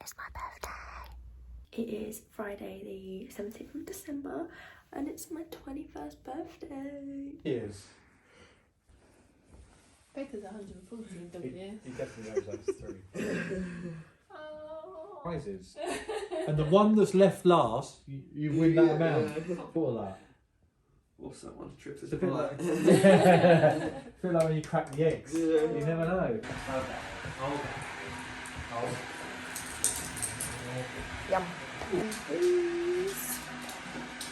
is my birthday. It is Friday the 17th of December and it's my 21st birthday. Yes. Baker's 114, don't you? He definitely knows those three. Oh. Prizes. And the one that's left last, you win that amount for that. What's that one? Trips It's a bit like, I feel like when you crack the eggs, you never know. Yum.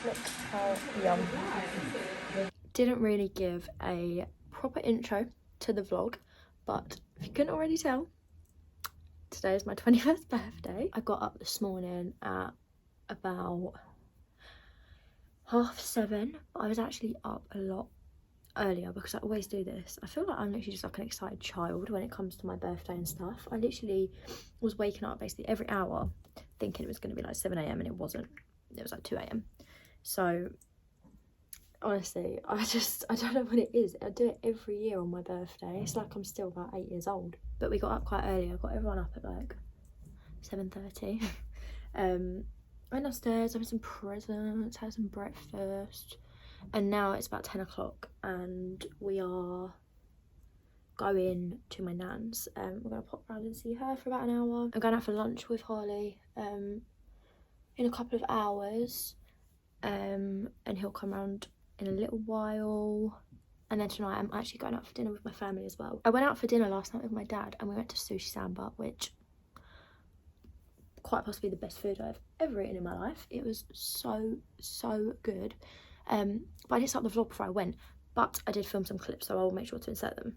Look how yum. Didn't really give a proper intro to the vlog, but if you couldn't already tell, today is my 21st birthday. I got up this morning at about 7:30, but I was actually up a lot earlier because I always do this. I feel like I'm literally just like an excited child when it comes to my birthday and stuff. I literally was waking up basically every hour thinking it was going to be like 7 AM and it wasn't. It was like 2 AM. So honestly, I don't know what it is. I do it every year on my birthday. It's like I'm still about 8 years old. But we got up quite early. I got everyone up at like 7:30. Went upstairs, had some presents, had some breakfast, and now it's about 10 o'clock and we are going to my nan's. We're going to pop round and see her for about an hour. I'm going out for lunch with Harley in a couple of hours, and he'll come round in a little while. And then tonight I'm actually going out for dinner with my family as well. I went out for dinner last night with my dad and we went to Sushi Samba, which quite possibly the best food I've ever eaten in my life. It was so good. But I didn't start the vlog before I went, but I did film some clips, so I will make sure to insert them.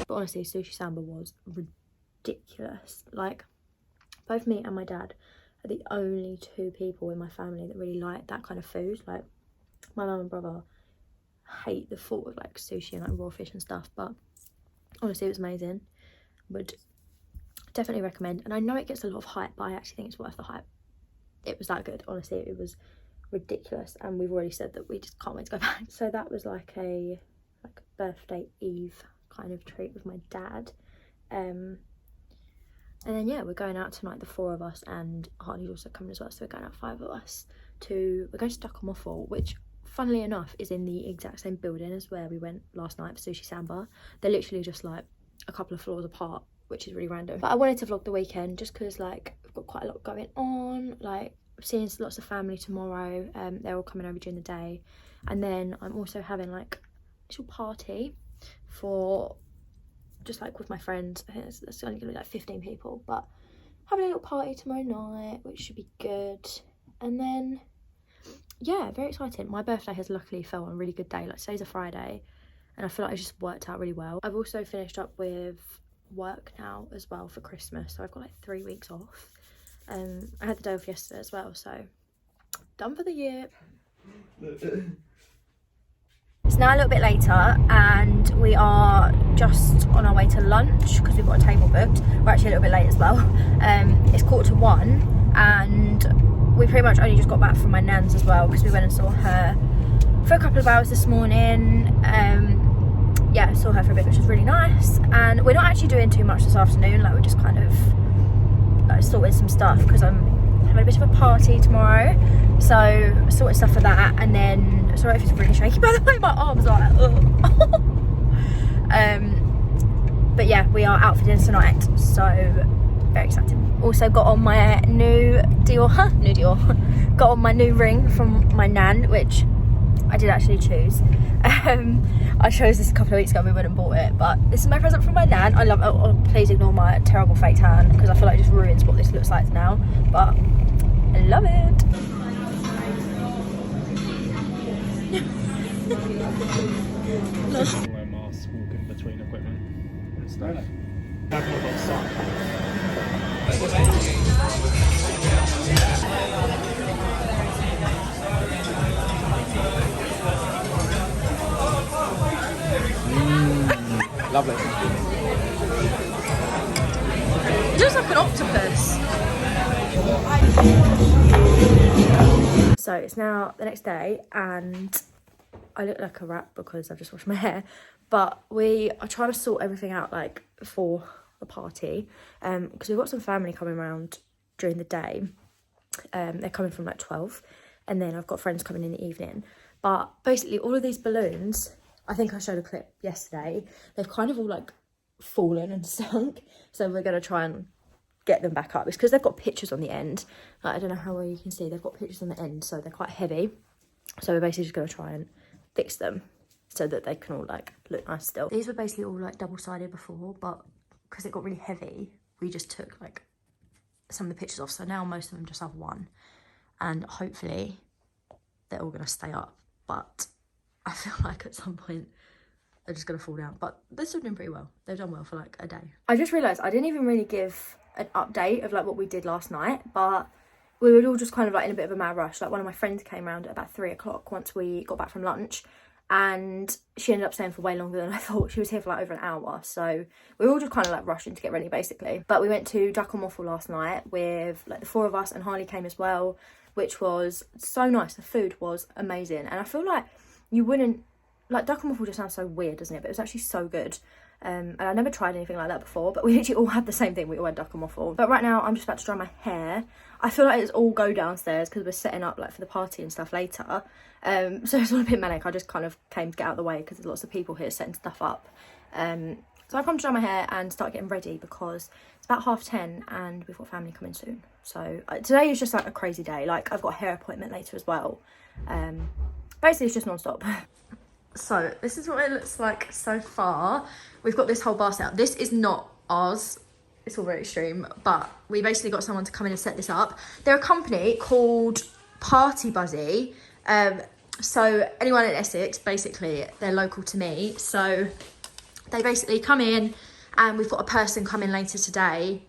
But honestly, Sushi Samba was ridiculous. Like, both me and my dad are the only two people in my family that really like that kind of food. Like, my mum and brother hate the thought of like sushi and like raw fish and stuff, but honestly it was amazing. Would definitely recommend. And I know it gets a lot of hype, but I actually think it's worth the hype. It was that good. Honestly, it was ridiculous, and we've already said that we just can't wait to go back. So that was like a birthday eve kind of treat with my dad. And then yeah, we're going out tonight, the four of us, and Harley's also coming as well, so we're going out 5 of us we're going to Stockholm Fall, which funnily enough is in the exact same building as where we went last night for Sushi Samba. They're literally just like a couple of floors apart, which is really random. But I wanted to vlog the weekend just because like we've got quite a lot going on. Like, I'm seeing lots of family tomorrow. They're all coming over during the day, and then I'm also having like a little party for just like with my friends. I think that's only gonna be like 15 people, but having a little party tomorrow night, which should be good. And then yeah, very exciting. My birthday has luckily fell on a really good day. Like, today's a Friday and I feel like it just worked out really well. I've also finished up with work now as well for Christmas, so I've got like 3 weeks off. I had the day off yesterday as well, so done for the year. It's now a little bit later and we are just on our way to lunch because we've got a table booked. We're actually a little bit late as well. It's 1:45 and we pretty much only just got back from my nan's as well because we went and saw her for a couple of hours this morning. Yeah, saw her for a bit, which was really nice. And we're not actually doing too much this afternoon. Like, we're just kind of like sorting some stuff because I'm having a bit of a party tomorrow. So sorting stuff for that, and then sorry if it's really shaky by the way, my arms are like but yeah, we are out for dinner tonight, so very excited. Also got on my new Dior, got on my new ring from my nan, which I did actually choose. I chose this a couple of weeks ago, we went and bought it, but this is my present from my nan. I love it. Oh, please ignore my terrible fake tan because I feel like it just ruins what this looks like now, but I love it. Wear masks walking between equipment and stuff. Have a lot of sun. Lovely. It looks like an octopus. So it's now the next day and I look like a rat because I've just washed my hair, but we are trying to sort everything out like for the party because we've got some family coming around during the day. They're coming from like 12 and then I've got friends coming in the evening. But basically all of these balloons, I think I showed a clip yesterday, they've kind of all like fallen and sunk, so we're going to try and get them back up. It's because they've got pictures on the end. Like, I don't know how well you can see, they've got pictures on the end, so they're quite heavy. So we're basically just going to try and fix them so that they can all like look nice still. These were basically all like double-sided before, but because it got really heavy, we just took like some of the pictures off. So now most of them just have one, and hopefully they're all going to stay up. But I feel like at some point they're just going to fall down. But they're still doing pretty well. They've done well for like a day. I just realised I didn't even really give an update of like what we did last night, but we were all just kind of like in a bit of a mad rush. Like one of my friends came around at about 3 o'clock once we got back from lunch, and she ended up staying for way longer than I thought. She was here for like over an hour, so we were all just kind of like rushing to get ready basically. But we went to Duck and Waffle last night with like the 4 of us, and Harley came as well, which was so nice. The food was amazing, and I feel like you wouldn't like Duck and Waffle just sounds so weird, doesn't it? But it was actually so good. And I never tried anything like that before, but we literally all had the same thing. We all had Duck and Waffle. But right now I'm just about to dry my hair. I feel like it's all go downstairs because we're setting up like for the party and stuff later. So it's all a bit manic. I just kind of came to get out of the way because there's lots of people here setting stuff up. So I've come to dry my hair and start getting ready because it's about 10:30 and we've got family coming soon. So today is just like a crazy day. Like I've got a hair appointment later as well. Basically it's just non-stop. So this is what it looks like so far. We've got this whole bar set up. This is not ours. It's all very extreme, but we basically got someone to come in and set this up. They're a company called Party Buzzy. So anyone in Essex, basically, they're local to me. So they basically come in and we've got a person come in later today.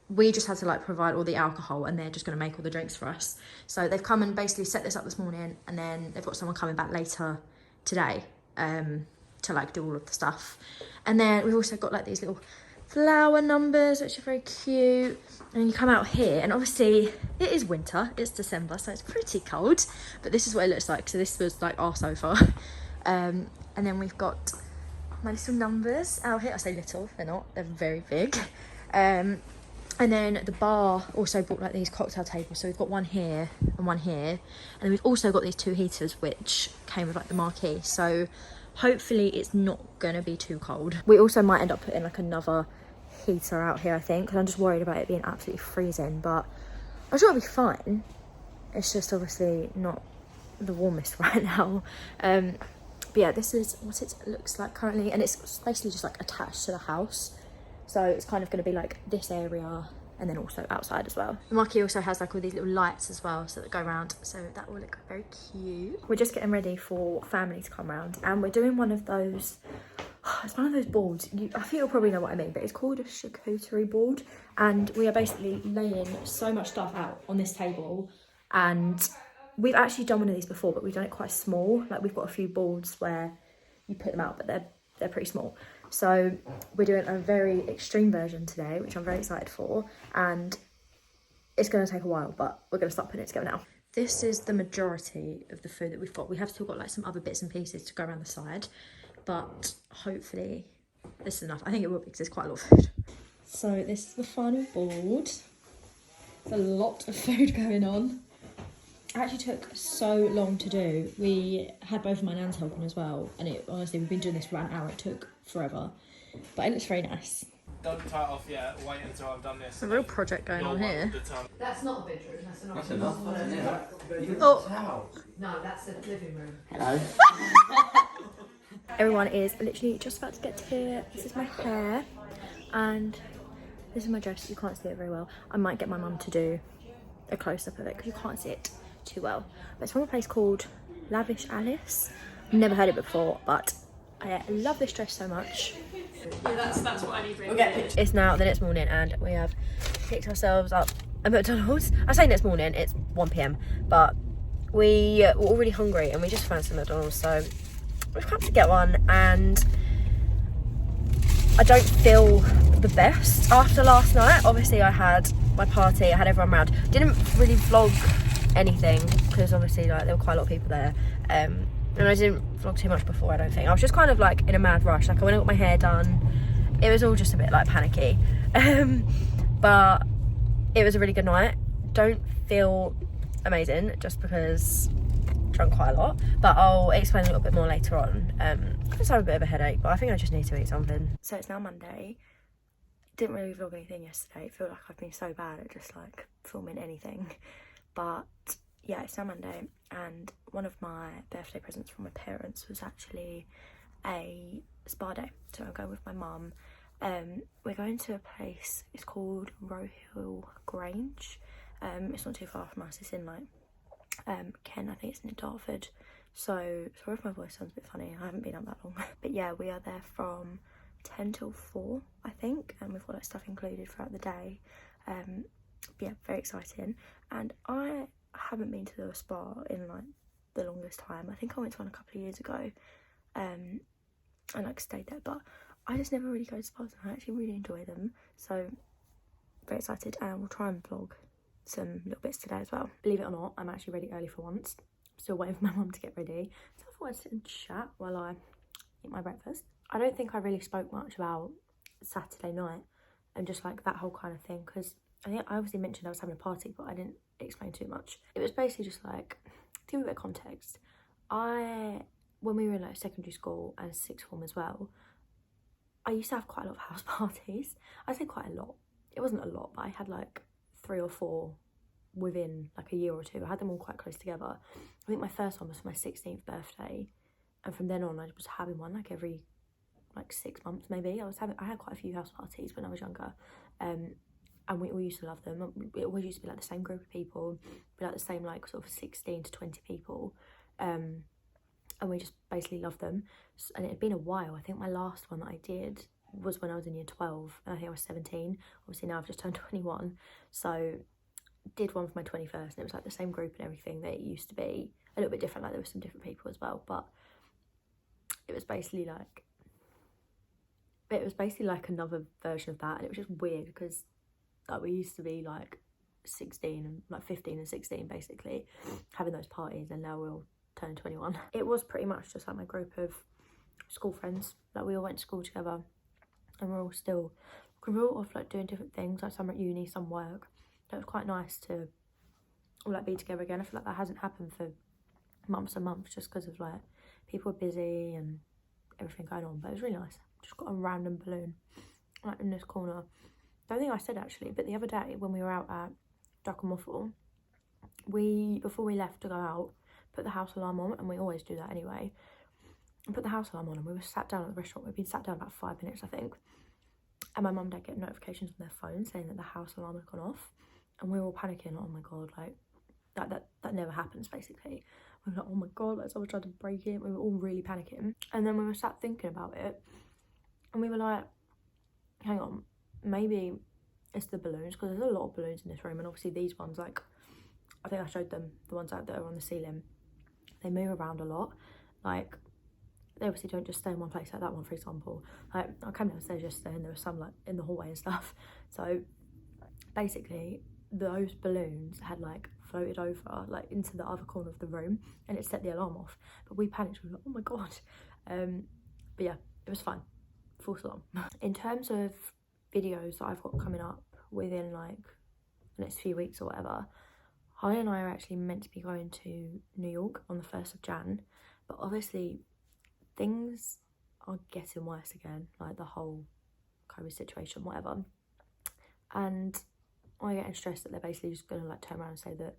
We just had to like provide all the alcohol and they're just going to make all the drinks for us. So they've come and basically set this up this morning, and then they've got someone coming back later today to like do all of the stuff. And then we've also got like these little flower numbers which are very cute, and then you come out here and obviously it is winter, it's December, so it's pretty cold, but this is what it looks like. So this was like our sofa, and then we've got my little numbers out here. I say little, they're not, they're very big. And then the bar also brought like these cocktail tables, so we've got one here and one here, and then we've also got these 2 heaters which came with like the marquee, so hopefully it's not gonna be too cold. We also might end up putting like another heater out here, I think, because I'm just worried about it being absolutely freezing, but I'm sure it'll be fine. It's just obviously not the warmest right now. But yeah, this is what it looks like currently, and it's basically just like attached to the house. So it's kind of going to be like this area and then also outside as well. The marquee also has like all these little lights as well, so that go around, so that will look very cute. We're just getting ready for family to come around, and we're doing one of those, it's one of those boards, I think you'll probably know what I mean, but it's called a charcuterie board, and we are basically laying so much stuff out on this table. And we've actually done one of these before, but we've done it quite small. Like we've got a few boards where you put them out, but they're pretty small. So we're doing a very extreme version today, which I'm very excited for, and it's going to take a while, but we're going to start putting it together now. This is the majority of the food that we've got. We have still got like some other bits and pieces to go around the side, but hopefully this is enough. I think it will be because there's quite a lot of food. So this is the final board. There's a lot of food going on. It actually took so long to do. We had both of my nans helping as well, and it honestly, we've been doing this for an hour. It took forever, but it looks very nice. Don't tie it off yet. Wait until I've done this. A real project going on here. That's not a bedroom, that's an That's enough, isn't it? Oh, No, that's the living room. Hello. everyone is literally just about to get to here. This is my hair, and this is my dress. You can't see it very well. I might get my mum to do a close-up of it because you can't see it too well. But it's from a place called Lavish Alice. Never heard it before, but I love this dress so much. Yeah, that's what I need. It's now the next morning and we have picked ourselves up at McDonald's. I say next morning, it's 1 PM, but we were all really hungry and we just found some McDonald's, so we've come to get one. And I don't feel the best after last night. Obviously I had my party, I had everyone around. Didn't really vlog anything because obviously like there were quite a lot of people there, and I didn't vlog too much before, I don't think. I was just kind of like in a mad rush. Like I went and got my hair done. It was all just a bit like panicky, but it was a really good night. Don't feel amazing just because drunk quite a lot, but I'll explain a little bit more later on. I just have a bit of a headache, but I think I just need to eat something. So it's now Monday. Didn't really vlog anything yesterday. I feel like I've been so bad at just like filming anything, but yeah, it's now Monday, and one of my birthday presents from my parents was actually a spa day. So I'm going with my mum. We're going to a place, it's called Rohill Grange. It's not too far from us. It's in like Kent, I think it's in Dartford. So sorry if my voice sounds a bit funny, I haven't been up that long. But yeah, we are there from 10 till 4, I think, and we've got like stuff included throughout the day. Yeah, very exciting. And I haven't been to the spa in like the longest time. I think I went to one a couple of years ago, and like stayed there, but I just never really go to spas, and I actually really enjoy them. So very excited, and we'll try and vlog some little bits today as well. Believe it or not, I'm actually ready early for once. Still waiting for my mum to get ready, so I thought I'd sit and chat while I eat my breakfast. I don't think I really spoke much about Saturday night and just like that whole kind of thing, because I think I obviously mentioned I was having a party, but I didn't explain too much. It was basically just like, to give a bit of context, when we were in like secondary school and sixth form as well, I used to have quite a lot of house parties. I'd say quite a lot. It wasn't a lot, but I had like 3 or 4 within like a year or two. I had them all quite close together. I think my first one was for my 16th birthday, and from then on I was having one like every like 6 months maybe. I had quite a few house parties when I was younger, and we all used to love them. It always used to be like the same group of people, be like the same like sort of 16 to 20 people, and we just basically loved them. And it had been a while. I think my last one that I did was when I was in year 12, and I think I was 17. Obviously now I've just turned 21, so did one for my 21st, and it was like the same group and everything that it used to be. A little bit different, like there were some different people as well, but it was basically like another version of that. And it was just weird because like we used to be like 16 and like 15 and 16 basically having those parties, and now we're all turning 21. It was pretty much just like my group of school friends. Like we all went to school together, and we're all off like doing different things, like some at uni, some work. So it was quite nice to all like be together again. I feel like that hasn't happened for months and months just because of like people were busy and everything going on, but it was really nice. Just got a random balloon like in this corner. Don't think I said actually, but the other day when we were out at Duck and Waffle, before we left to go out, put the house alarm on, and we always do that anyway, and put the house alarm on, and we were sat down at the restaurant. We'd been sat down about 5 minutes I think, and my mum and dad get notifications on their phone saying that the house alarm had gone off, and we were all panicking. Oh my god, like that never happens basically. We were like, oh my god, like someone tried to break it. We were all really panicking, and then we were sat thinking about it, and we were like, hang on, maybe it's the balloons, because there's a lot of balloons in this room, and obviously these ones, like I think I showed them the ones out that are on the ceiling, they move around a lot. Like they obviously don't just stay in one place, like that one for example. Like I came downstairs yesterday and there was some like in the hallway and stuff, so basically those balloons had like floated over like into the other corner of the room, and it set the alarm off. But we panicked, we were like, oh my god. But yeah, it was fine, false alarm. In terms of videos that I've got coming up within like the next few weeks or whatever, Holly and I are actually meant to be going to New York on the 1st of Jan, but obviously things are getting worse again, like the whole COVID situation, whatever. And I'm getting stressed that they're basically just gonna like turn around and say that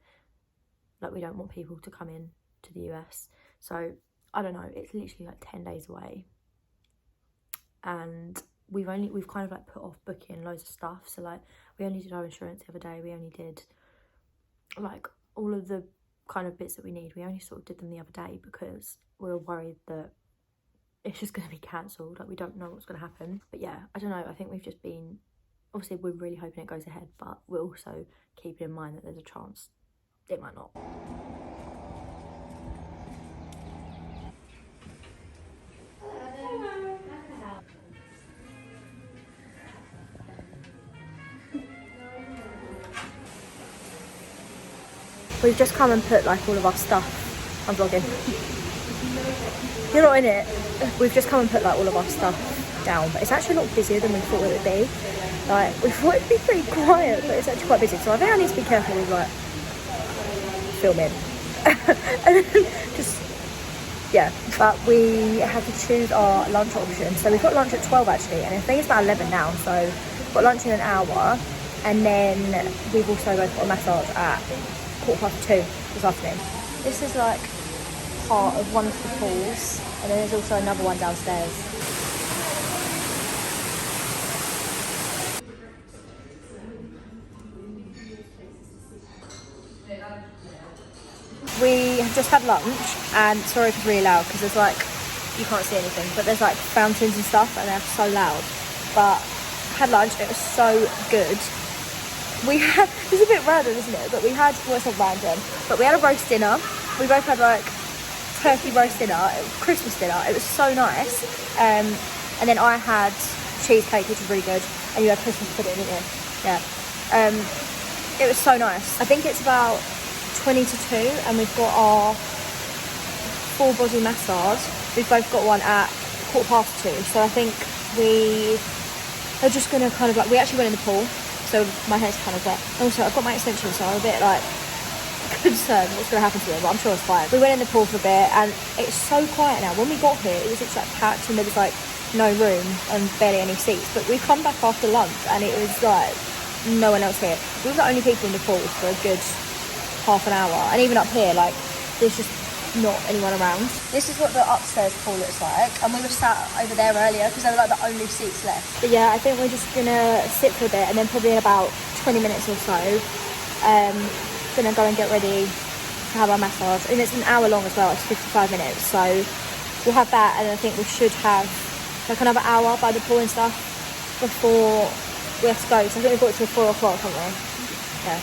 like we don't want people to come in to the US. So I don't know, it's literally like 10 days away, and we've kind of like put off booking loads of stuff. So like we only did our insurance the other day, we only did like all of the kind of bits that we need, we only sort of did them the other day because we were worried that it's just going to be cancelled. Like we don't know what's going to happen. But yeah, I don't know, I think we've just been, obviously we're really hoping it goes ahead, but we're also keeping in mind that there's a chance it might not. we've just come and put like all of our stuff. I'm vlogging. You're not in it. We've just come and put like all of our stuff down, but it's actually a lot busier than we thought it would be. Like, we thought it'd be pretty quiet, but it's actually quite busy. So I think I need to be careful with like filming. And then just, yeah, but we have to choose our lunch option. So we've got lunch at 12 actually, and I think it's about 11 now. So we've got lunch in an hour, and then we've also both got a massage at 2:15 this afternoon. This is like part of one of the pools, and then there's also another one downstairs. We have just had lunch, and sorry if it's really loud because there's like, you can't see anything, but there's like fountains and stuff and they're so loud. But had lunch, it was so good. We had, it's a bit random isn't it, but we had, well it's not random, but we had a roast dinner. We both had like turkey roast dinner, Christmas dinner, it was so nice. And then I had cheesecake, which was really good, and you had Christmas pudding, didn't you? Yeah. It was so nice. I think it's about 20 to 2, and we've got our full body massage. We've both got one at 2:15, so I think we are just gonna kind of like, we actually went in the pool, so my hair's kind of wet. Also, I've got my extensions, so I'm a bit like concerned what's gonna happen to them, but I'm sure it's fine. We went in the pool for a bit, and it's so quiet now. When we got here, it was just like packed, and there was like no room and barely any seats. But we come back after lunch, and it was like no one else here. We were the only people in the pool for a good half an hour, and even up here, like, there's just not anyone around. This is what the upstairs pool looks like, and we were sat over there earlier because they were like the only seats left. But yeah, I think we're just gonna sit for a bit, and then probably in about 20 minutes or so, gonna go and get ready to have our massage. And it's an hour long as well, it's 55 minutes, so we'll have that, and I think we should have like another hour by the pool and stuff before we have to go. So I think we've got to 4 o'clock, haven't we? Yeah.